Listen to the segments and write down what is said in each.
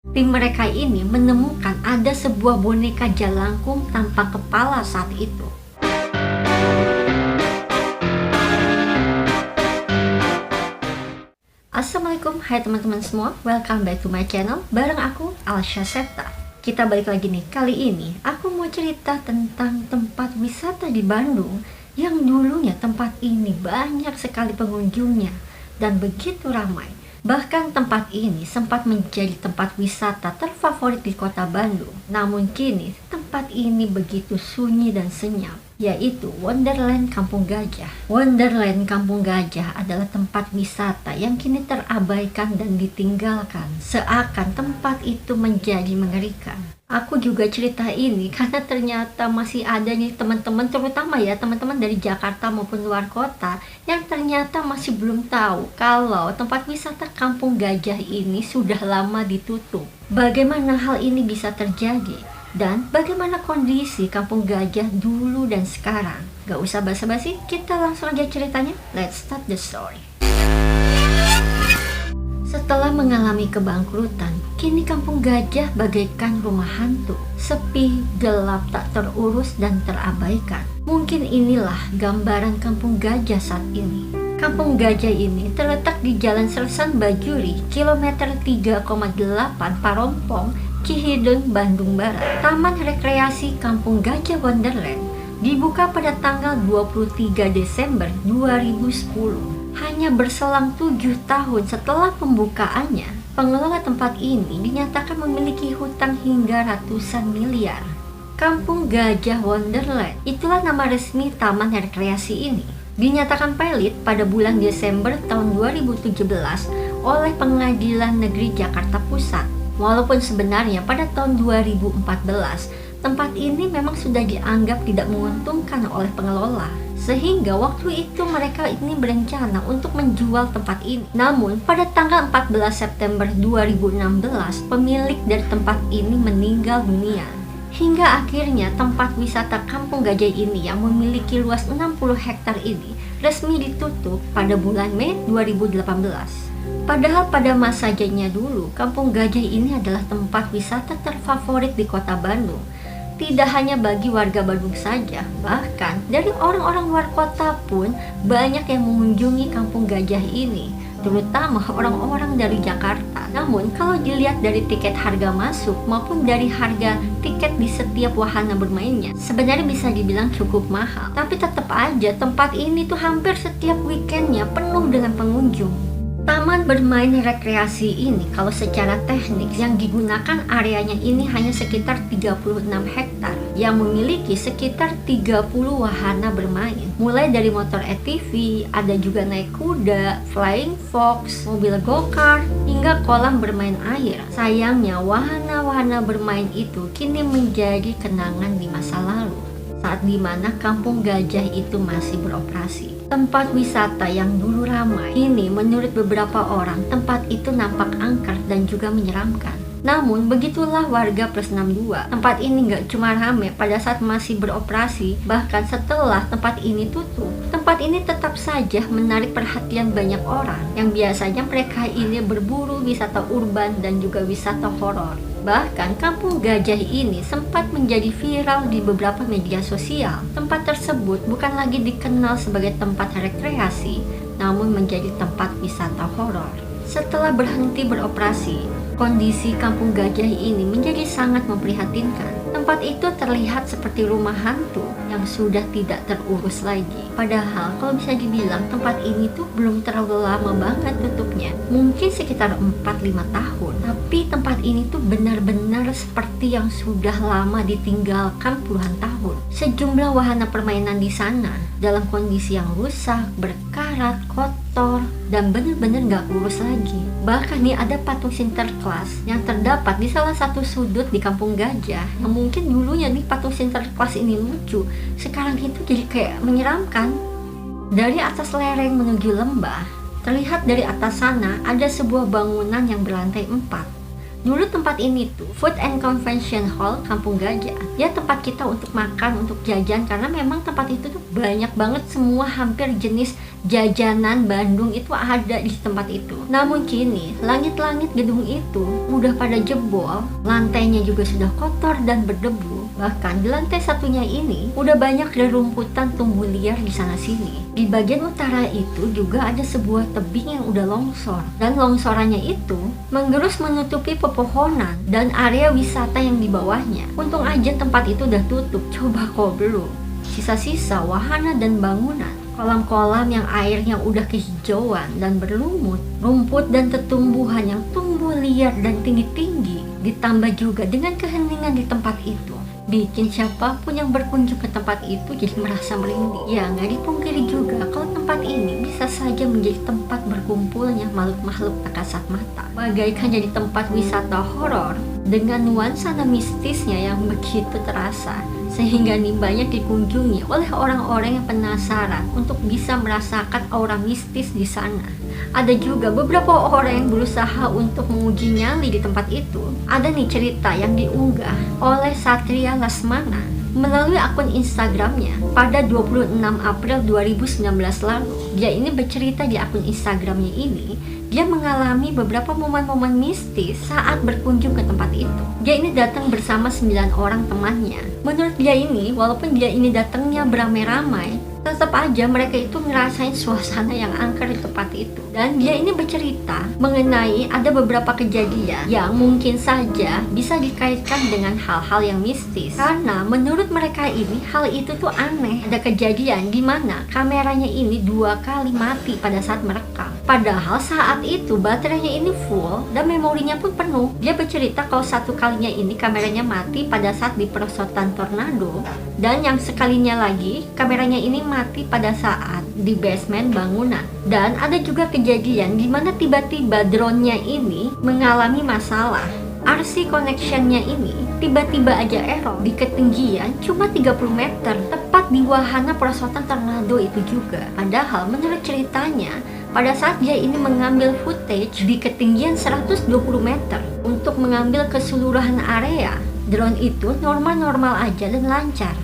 Tim mereka ini menemukan ada sebuah boneka jalangkung tanpa kepala saat itu. Assalamualaikum, hai teman-teman semua, welcome back to my channel, bareng aku Alsya Septa. Kita balik lagi nih, kali ini aku mau cerita tentang tempat wisata di Bandung yang dulunya tempat ini banyak sekali pengunjungnya dan begitu ramai. Bahkan tempat ini sempat menjadi tempat wisata terfavorit di kota Bandung. Namun kini tempat ini begitu sunyi dan senyap, yaitu Wonderland Kampung Gajah. Wonderland Kampung Gajah adalah tempat wisata yang kini terabaikan dan ditinggalkan, seakan tempat itu menjadi mengerikan. Aku juga cerita ini karena ternyata masih ada nih teman-teman, terutama ya teman-teman dari Jakarta maupun luar kota, yang ternyata masih belum tahu kalau tempat wisata Kampung Gajah ini sudah lama ditutup. Bagaimana hal ini bisa terjadi? Dan bagaimana kondisi Kampung Gajah dulu dan sekarang? Gak usah basa-basi, kita langsung aja ceritanya. Let's start the story. Setelah mengalami kebangkrutan, kini Kampung Gajah bagaikan rumah hantu, sepi, gelap, tak terurus dan terabaikan. Mungkin inilah gambaran Kampung Gajah saat ini. Kampung Gajah ini terletak di Jalan Sersan Bajuri, kilometer 3,8 Parompong, Cihideng, Bandung Barat. Taman rekreasi Kampung Gajah Wonderland dibuka pada tanggal 23 Desember 2010. Hanya berselang 7 tahun setelah pembukaannya, pengelola tempat ini dinyatakan memiliki hutang hingga ratusan miliar. Kampung Gajah Wonderland, itulah nama resmi taman rekreasi ini. Dinyatakan pelit pada bulan Desember tahun 2017 oleh Pengadilan Negeri Jakarta Pusat. Walaupun sebenarnya pada tahun 2014, tempat ini memang sudah dianggap tidak menguntungkan oleh pengelola. Sehingga waktu itu mereka ini berencana untuk menjual tempat ini. Namun pada tanggal 14 September 2016, pemilik dari tempat ini meninggal dunia. Hingga akhirnya tempat wisata Kampung Gajah ini yang memiliki luas 60 hektar ini resmi ditutup pada bulan Mei 2018. Padahal pada masa jadinya dulu, Kampung Gajah ini adalah tempat wisata terfavorit di kota Bandung. Tidak hanya bagi warga Bandung saja, bahkan dari orang-orang luar kota pun banyak yang mengunjungi Kampung Gajah ini, terutama orang-orang dari Jakarta. Namun kalau dilihat dari tiket harga masuk maupun dari harga tiket di setiap wahana bermainnya, sebenarnya bisa dibilang cukup mahal. Tapi tetap aja tempat ini tuh hampir setiap weekendnya penuh dengan pengunjung. Taman bermain rekreasi ini kalau secara teknik yang digunakan areanya ini hanya sekitar 36 hektar yang memiliki sekitar 30 wahana bermain. Mulai dari motor ATV, ada juga naik kuda, flying fox, mobil go-kart, hingga kolam bermain air. Sayangnya wahana-wahana bermain itu kini menjadi kenangan di masa lalu, saat dimana Kampung Gajah itu masih beroperasi. Tempat wisata yang dulu ramai, kini menurut beberapa orang tempat itu nampak angker dan juga menyeramkan. Namun begitulah warga plus 62. Tempat ini gak cuma ramai pada saat masih beroperasi, bahkan setelah tempat ini tutup, tempat ini tetap saja menarik perhatian banyak orang yang biasanya mereka ini berburu wisata urban dan juga wisata horor. Bahkan Kampung Gajah ini sempat menjadi viral di beberapa media sosial. Tempat tersebut bukan lagi dikenal sebagai tempat rekreasi, namun menjadi tempat wisata horor. Setelah berhenti beroperasi, kondisi Kampung Gajah ini menjadi sangat memprihatinkan. Tempat itu terlihat seperti rumah hantu yang sudah tidak terurus lagi. Padahal kalau bisa dibilang tempat ini tuh belum terlalu lama banget tutupnya. Mungkin sekitar 4-5 tahun. Tapi tempat ini tuh benar-benar seperti yang sudah lama ditinggalkan puluhan tahun. Sejumlah wahana permainan di sana dalam kondisi yang rusak, berkarat, kotor, dan benar-benar gak kurus lagi. Bahkan nih ada patung Sinterklas yang terdapat di salah satu sudut di Kampung Gajah, yang mungkin dulunya nih patung Sinterklas ini lucu, sekarang itu jadi kayak menyeramkan. Dari atas lereng menuju lembah, terlihat dari atas sana ada sebuah bangunan yang berlantai 4. Dulu tempat ini tuh Food and Convention Hall Kampung Gajah. Ya tempat kita untuk makan, untuk jajan, karena memang tempat itu tuh banyak banget semua hampir jenis jajanan Bandung itu ada di tempat itu. Namun kini langit-langit gedung itu udah pada jebol, lantainya juga sudah kotor dan berdebu. Bahkan di lantai satunya ini udah banyak rerumputan tumbuh liar di sana sini. Di bagian utara itu juga ada sebuah tebing yang udah longsor, dan longsorannya itu menggerus menutupi pepohonan dan area wisata yang di bawahnya. Untung aja tempat itu udah tutup. Coba kok belum, sisa-sisa wahana dan bangunan, kolam-kolam yang airnya udah kehijauan dan berlumut, rumput dan tetumbuhan yang tumbuh liar dan tinggi-tinggi, ditambah juga dengan keheningan di tempat itu, bikin siapapun yang berkunjung ke tempat itu jadi merasa merinding. Ya nggak dipungkiri juga kalau tempat ini bisa saja menjadi tempat berkumpulnya makhluk-makhluk tak kasat mata, bagaikan jadi tempat wisata horor dengan nuansa mistisnya yang begitu terasa, sehingga nih banyak dikunjungi oleh orang-orang yang penasaran untuk bisa merasakan aura mistis di sana. Ada juga beberapa orang yang berusaha untuk menguji nyali di tempat itu. Ada nih cerita yang diunggah oleh Satria Lasmana melalui akun Instagramnya pada 26 April 2019 lalu. Dia ini bercerita di akun Instagramnya ini, dia mengalami beberapa momen-momen mistis saat berkunjung ke tempat itu. Dia ini datang bersama 9 orang temannya. Menurut dia ini, walaupun dia ini datangnya beramai-ramai, tetap aja mereka itu ngerasain suasana yang angker di tempat itu. Dan dia ini bercerita mengenai ada beberapa kejadian yang mungkin saja bisa dikaitkan dengan hal-hal yang mistis. Karena menurut mereka ini, hal itu tuh aneh. Ada kejadian di mana kameranya ini 2 kali mati pada saat merekam. Padahal saat itu baterainya ini full dan memorinya pun penuh. Dia bercerita kalau satu kalinya ini kameranya mati pada saat di perosotan tornado, dan yang sekalinya lagi kameranya ini mati pada saat di basement bangunan. Dan ada juga kejadian di mana tiba-tiba drone-nya ini mengalami masalah. RC connection-nya ini tiba-tiba aja error di ketinggian cuma 30 meter, tepat di wahana perosotan tornado itu juga. Padahal menurut ceritanya, pada saat dia ini mengambil footage di ketinggian 120 meter untuk mengambil keseluruhan area, drone itu normal-normal aja dan lancar.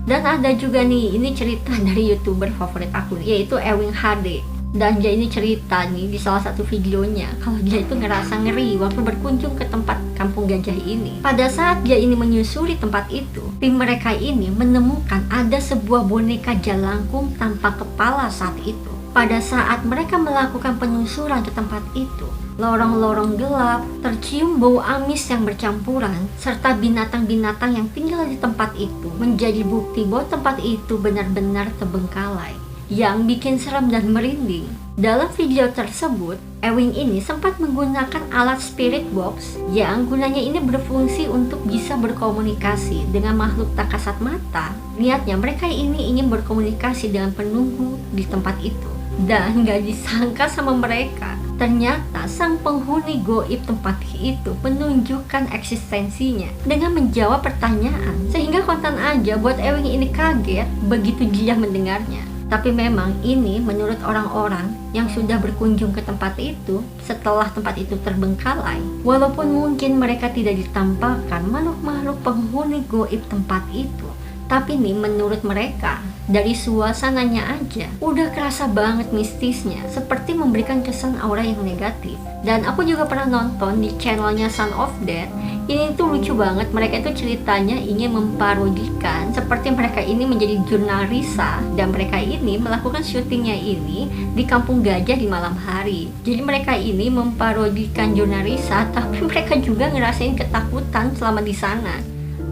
Dan ada juga nih, ini cerita dari YouTuber favorit aku, yaitu Ewing HD. Dan dia ini cerita nih di salah satu videonya kalau dia itu ngerasa ngeri waktu berkunjung ke tempat Kampung Gajah ini. Pada saat dia ini menyusuri tempat itu, tim mereka ini menemukan ada sebuah boneka jalangkung tanpa kepala saat itu. Pada saat mereka melakukan penelusuran ke tempat itu, lorong-lorong gelap, tercium bau amis yang bercampuran, serta binatang-binatang yang tinggal di tempat itu menjadi bukti bahwa tempat itu benar-benar terbengkalai, yang bikin serem dan merinding. Dalam video tersebut, Ewing ini sempat menggunakan alat spirit box yang gunanya ini berfungsi untuk bisa berkomunikasi dengan makhluk tak kasat mata. Niatnya mereka ini ingin berkomunikasi dengan penunggu di tempat itu. Dan gak disangka sama mereka, ternyata sang penghuni goib tempat itu menunjukkan eksistensinya dengan menjawab pertanyaan, sehingga kontan aja buat Ewing ini kaget begitu dia mendengarnya. Tapi memang ini menurut orang-orang yang sudah berkunjung ke tempat itu setelah tempat itu terbengkalai, walaupun mungkin mereka tidak ditampakkan makhluk-makhluk penghuni goib tempat itu, tapi nih menurut mereka dari suasananya aja udah kerasa banget mistisnya, seperti memberikan kesan aura yang negatif. Dan aku juga pernah nonton di channelnya Son of Death. Ini tuh lucu banget, mereka itu ceritanya ingin memparodikan seperti mereka ini menjadi jurnalisa dan mereka ini melakukan syutingnya ini di Kampung Gajah di malam hari. Jadi mereka ini memparodikan jurnalisa, tapi mereka juga ngerasain ketakutan selama di sana.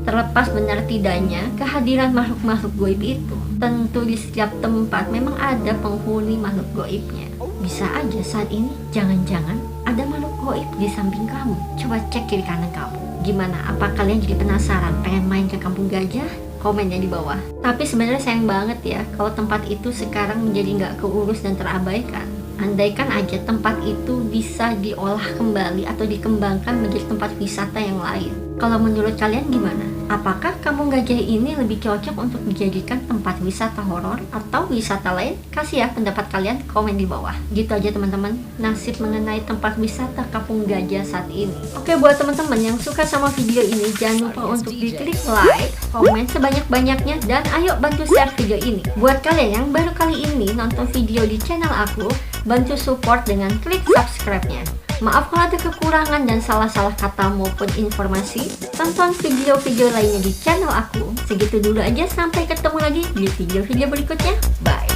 Terlepas benar tidaknya kehadiran makhluk-makhluk goib itu, tentu di setiap tempat memang ada penghuni makhluk goibnya. Bisa aja saat ini jangan-jangan ada makhluk goib di samping kamu. Coba cek kiri kanan kamu. Gimana? Apa kalian jadi penasaran pengen main ke Kampung Gajah? Komennya di bawah. Tapi sebenarnya sayang banget ya kalau tempat itu sekarang menjadi nggak keurus dan terabaikan. Andaikan aja tempat itu bisa diolah kembali atau dikembangkan menjadi tempat wisata yang lain. Kalau menurut kalian gimana? Apakah Kampung Gajah ini lebih cocok untuk dijadikan tempat wisata horor atau wisata lain? Kasih ya pendapat kalian, komen di bawah. Gitu aja teman-teman, nasib mengenai tempat wisata Kampung Gajah saat ini. Oke, buat teman-teman yang suka sama video ini, jangan lupa untuk diklik like, komen sebanyak-banyaknya, dan ayo bantu share video ini. Buat kalian yang baru kali ini nonton video di channel aku, bantu support dengan klik subscribe-nya. Maaf kalau ada kekurangan dan salah-salah kata maupun informasi. Tonton video-video lainnya di channel aku. Segitu dulu aja, sampai ketemu lagi di video-video berikutnya. Bye.